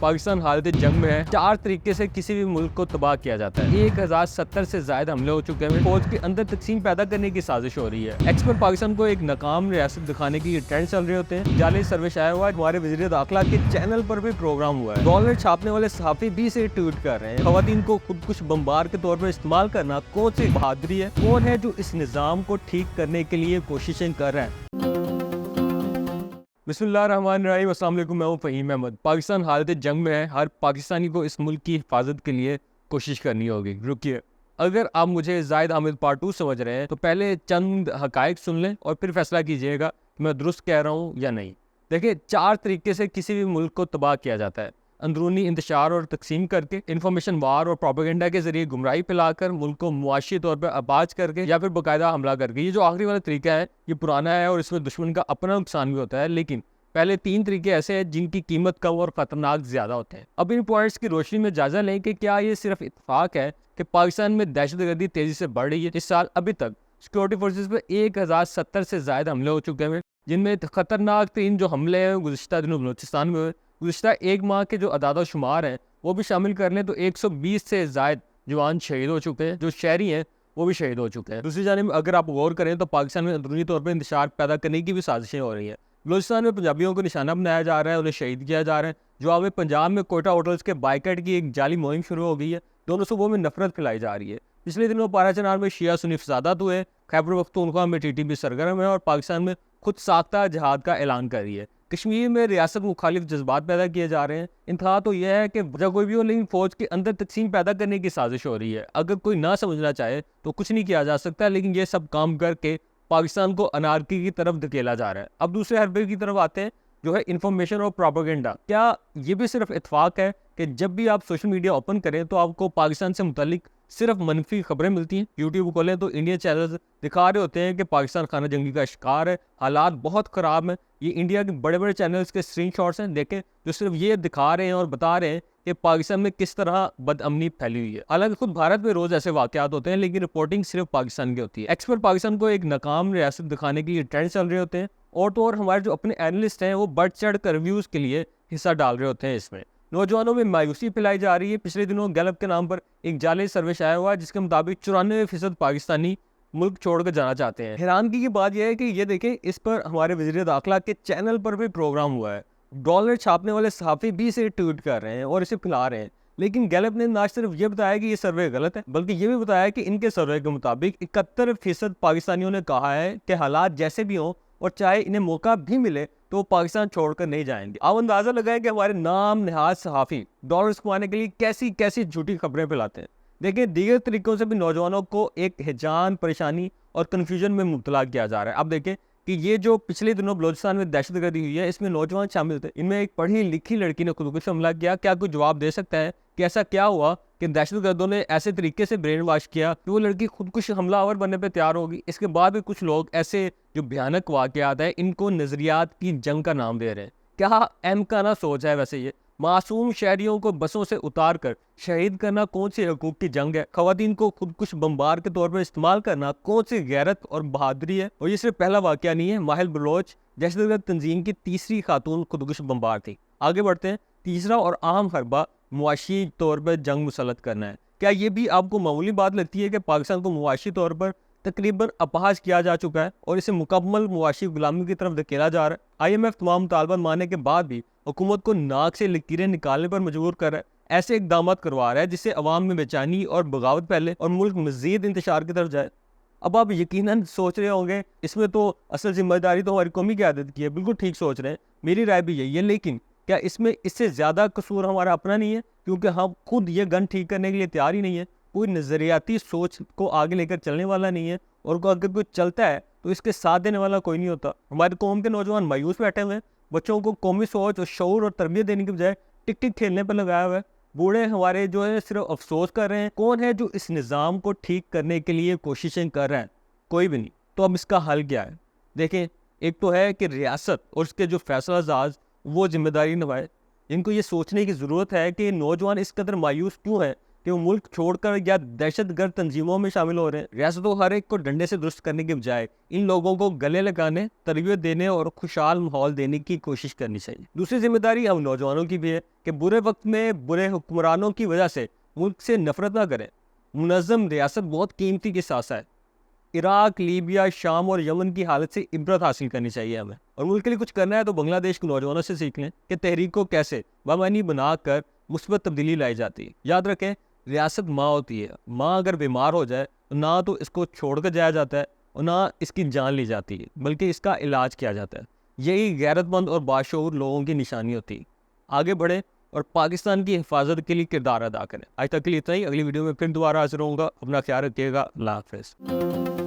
पाकिस्तान हालत जंग में है। 4 तरीके से किसी भी मुल्क को तबाह किया जाता है। 1070 से ज्यादा हमले हो चुके हैं। फौज के अंदर तकसीम पैदा करने की साजिश हो रही है। एक्सपर्ट पाकिस्तान को एक नाकाम रियासत दिखाने की ट्रेंड चल रहे होते हैं। जाली सर्वे आया हुआ है। हमारे वज़ीर दाखिला के चैनल पर भी प्रोग्राम हुआ है। डॉलर छापने वाले सहाफी भी इसे ट्वीट कर रहे हैं। खवातीन को खुदकुश बम्बार के तौर पर इस्तेमाल करना कौन सी बहादुरी है? कौन है जो इस निज़ाम को ठीक करने के लिए कोशिशें कर रहे हैं? बिस्मिल्लाहिर्रहमानिर्रहीम, अस्सलाम वालेकुम। मैं हूं फ़हीम अहमद। पाकिस्तान हालत जंग में है। हर पाकिस्तानी को इस मुल्क की हिफाजत के लिए कोशिश करनी होगी। रुकिए, अगर आप मुझे जाहिद हामिद पार्ट 2 समझ रहे हैं तो पहले चंद हकायक सुन लें और फिर फैसला कीजिएगा कि मैं दुरुस्त कह रहा हूँ या नहीं। देखिए, 4 तरीके से किसी भी मुल्क को तबाह किया जाता है। अंदरूनी इंतशार और तकसीम करके, इन्फॉर्मेशन वार और प्रोपेगेंडा के जरिए गुमराही फैलाकर, मुल्क को मुआशी तौर पर आबाज करके, या फिर बाकायदा हमला करके। ये जो आखिरी वाला तरीका है ये पुराना है और इसमें दुश्मन का अपना नुकसान भी होता है। लेकिन पहले 3 तरीके ऐसे हैं जिनकी कीमत कम और खतरनाक ज्यादा होते हैं। अब इन पॉइंट्स की रोशनी में जायजा लें कि क्या ये सिर्फ इत्तेफाक है कि पाकिस्तान में दहशतगर्दी तेजी से बढ़ रही है। इस साल अभी तक सिक्योरिटी फोर्सेज पर 1070 से ज्यादा हमले हो चुके हैं, जिनमें खतरनाक 3 जो हमले हैं गुज़िश्ता दिनों बलूचिस्तान में हुए। गुज़िश्ता एक माह के जो अदाद शुमार हैं वो भी शामिल कर लें तो 120 से ज्यादा जवान शहीद हो चुके हैं। जो शहरी हैं वो भी शहीद हो चुके हैं। दूसरी जानिब अगर आप गौर करें तो पाकिस्तान में अंदरूनी तौर पर इंतशार पैदा करने की भी साजिशें हो रही हैं। बलूचिस्तान में पंजाबियों को निशाना बनाया जा रहा है, उन्हें शहीद किया जा रहा है। जवाब में पंजाब में कोयटा होटल्स के बाइकआउट की एक जाली मुहिम शुरू हो गई है। दोनों सूबों में नफरत फैलाई जा रही है। पिछले दिनों पाराचनार में शिया सुन्नी फसादात हुए। खैबर पख्तूनख्वा में टीटीपी सरगर्म है और पाकिस्तान में खुद साख्ता जहाद का ऐलान कर रही है। कश्मीर में रियासत मुखालिफ जज्बात पैदा किए जा रहे हैं। इंतहा तो यह है कि वजह कोई भी हो, लेकिन फौज के अंदर तकसीम पैदा करने की साजिश हो रही है। अगर कोई ना समझना चाहे तो कुछ नहीं किया जा सकता, लेकिन ये सब काम करके पाकिस्तान को अनारकी की तरफ धकेला जा रहा है। अब दूसरे हरबे की तरफ आते हैं, जो है इंफॉर्मेशन और प्रोपेगेंडा। क्या ये भी सिर्फ इत्तेफाक है कि जब भी आप सोशल मीडिया ओपन करें तो आपको पाकिस्तान से मुतालिक सिर्फ मनफी खबरें मिलती हैं? यूट्यूब खोलें तो इंडियन चैनल्स दिखा रहे होते हैं कि पाकिस्तान खाना जंगी का शिकार है, हालात बहुत ख़राब हैं। ये इंडिया के बड़े बड़े चैनल्स के स्क्रीनशॉट्स हैं, देखें, जो सिर्फ ये दिखा रहे हैं और बता रहे हैं कि पाकिस्तान में किस तरह बदअमनी फैली हुई है। हालांकि खुद भारत में रोज ऐसे वाकयात होते हैं, लेकिन रिपोर्टिंग सिर्फ पाकिस्तान की होती है। एक्सपर्ट पाकिस्तान को एक नाकाम रियासत दिखाने के लिए ट्रेंड चल रहे होते हैं, और तो और हमारे जो अपने एनालिस्ट हैं वो बढ़ चढ़ कर रिव्यूज के लिए हिस्सा डाल रहे होते हैं। इसमें नौजवानों में मायूसी फैलाई जा रही है। पिछले दिनों गैलप के नाम पर एक जाली सर्वे आया हुआ है जिसके मुताबिक 94% पाकिस्तानी मुल्क छोड़कर जाना चाहते हैं। हैरानगी की बात यह है कि ये देखें, इस पर हमारे वज़ीर दाखिला के चैनल पर भी प्रोग्राम हुआ है। डॉलर छापने वाले सहाफी भी इसे ट्वीट कर रहे हैं और इसे फैला रहे हैं। लेकिन गैलप ने ना सिर्फ ये बताया कि ये सर्वे गलत है, बल्कि ये भी बताया कि इनके सर्वे के मुताबिक 71% पाकिस्तानियों ने कहा है कि हालात जैसे भी हों और चाहे इन्हें मौका भी मिले तो वो पाकिस्तान छोड़कर नहीं जाएंगे। आप अंदाजा लगाएं कि हमारे नाम नहाज सहाफी डॉलर्स कमाने के लिए कैसी कैसी झूठी खबरें फैलाते हैं। देखिए, दीगर तरीकों से भी नौजवानों को एक हिजान, परेशानी और कन्फ्यूजन में मुब्तला किया जा रहा है। अब देखें कि ये जो पिछले दिनों बलूचिस्तान में दहशतगर्दी हुई है, इसमें नौजवान शामिल थे। इनमें एक पढ़ी लिखी लड़की ने खुदकुशी हमला किया। क्या कोई जवाब दे सकता है कि ऐसा क्या हुआ कि दहशतगर्दों ने ऐसे तरीके से ब्रेन वॉश किया कि वो लड़की खुदकुशी हमलावर बनने पर तैयार होगी? इसके बाद भी कुछ लोग ऐसे जो भयानक वाकयात हैं इनको नजरियात की जंग का नाम दे रहे हैं। क्या एम का ना सोच है? वैसे ये मासूम शहरियों को बसों से उतार कर शहीद करना कौन सी हकूक की जंग है? खवातीन को खुदकुश बम्बार के तौर पर इस्तेमाल करना कौन सी गैरत और बहादुरी है? और ये सिर्फ पहला वाकया नहीं है। माहिल बलोच दहशतगर्द तंजीम की तीसरी खातून खुदकुश बम्बार थी। आगे बढ़ते हैं। तीसरा और अहम हरबा मुआशी तौर पर जंग मुसलत करना है। क्या ये भी आपको मामूली बात लगती है कि पाकिस्तान को मुआशी तौर पर तकरीबन अपहाज किया जा चुका है और इसे मुकम्मल मुआशी गुलामी की तरफ धकेला जा रहा है? IMF तमाम मुतालबात मानने के बाद भी हुकूमत को नाक से लकीरें निकालने पर मजबूर कर रहा है। ऐसे इकदाम करवा रहा है जिससे अवाम में बेचैनी और बगावत फैले और मुल्क मजीद इंतशार की तरफ जाए। अब आप यकीनन सोच रहे होंगे इसमें तो असल जिम्मेदारी तो हमारी कौमी क़यादत की है। बिल्कुल ठीक सोच रहे हैं, मेरी राय भी यही है। लेकिन क्या इसमें इससे ज़्यादा कसूर हमारा अपना नहीं है? क्योंकि हम खुद ये गन ठीक करने के लिए तैयार ही नहीं है। कोई नज़रियाती सोच को आगे लेकर चलने वाला नहीं है, और अगर कोई चलता है तो इसके साथ देने वाला कोई नहीं होता। हमारी कौम के नौजवान मायूस बैठे हुए हैं। बच्चों को कौमी सोच और शऊर और तरबियत देने के बजाय टिक टिक खेलने पर लगाया हुआ है। बूढ़े हमारे जो है सिर्फ अफसोस कर रहे हैं। कौन है जो इस निज़ाम को ठीक करने के लिए कोशिशें कर रहे हैं? कोई भी नहीं। तो अब इसका हल क्या है? देखें, एक तो है कि रियासत और उसके जो फैसला साज वो जिम्मेदारी निभाए। इनको ये सोचने की ज़रूरत है कि नौजवान इस कदर मायूस क्यों है कि वो मुल्क छोड़कर या दहशतगर्द तंजीमों में शामिल हो रहे हैं। रियासतों हर एक को डंडे से दुरुस्त करने के बजाय इन लोगों को गले लगाने, तरबियत देने और खुशहाल माहौल देने की कोशिश करनी चाहिए। दूसरी जिम्मेदारी हम नौजवानों की भी है कि बुरे वक्त में बुरे हुक्मरानों की वजह से मुल्क से नफरत ना करें। मुनज़्ज़म रियासत बहुत कीमती के साथ है। इराक, लीबिया, शाम और यमन की हालत से इबरत हासिल करनी चाहिए हमें, और मुल्क के लिए कुछ करना है तो बांग्लादेश के नौजवानों से सीख लें कि तहरीक को कैसे बामानी बनाकर मुस्बत तब्दीली लाई जाती है। याद रखें, रियासत माँ होती है। माँ अगर बीमार हो जाए तो ना तो इसको छोड़ कर जाया जाता है और ना इसकी जान ली जाती है, बल्कि इसका इलाज किया जाता है। यही गैरतमंद और बाशऊर लोगों की निशानी होती है। आगे बढ़े और पाकिस्तान की हिफाजत के लिए किरदार अदा करें। आज तक के लिए इतना ही। अगली वीडियो में फिर दोबारा हाजिर होऊंगा। अपना ख्याल रखिएगा। अल्लाह हाफ़िज़।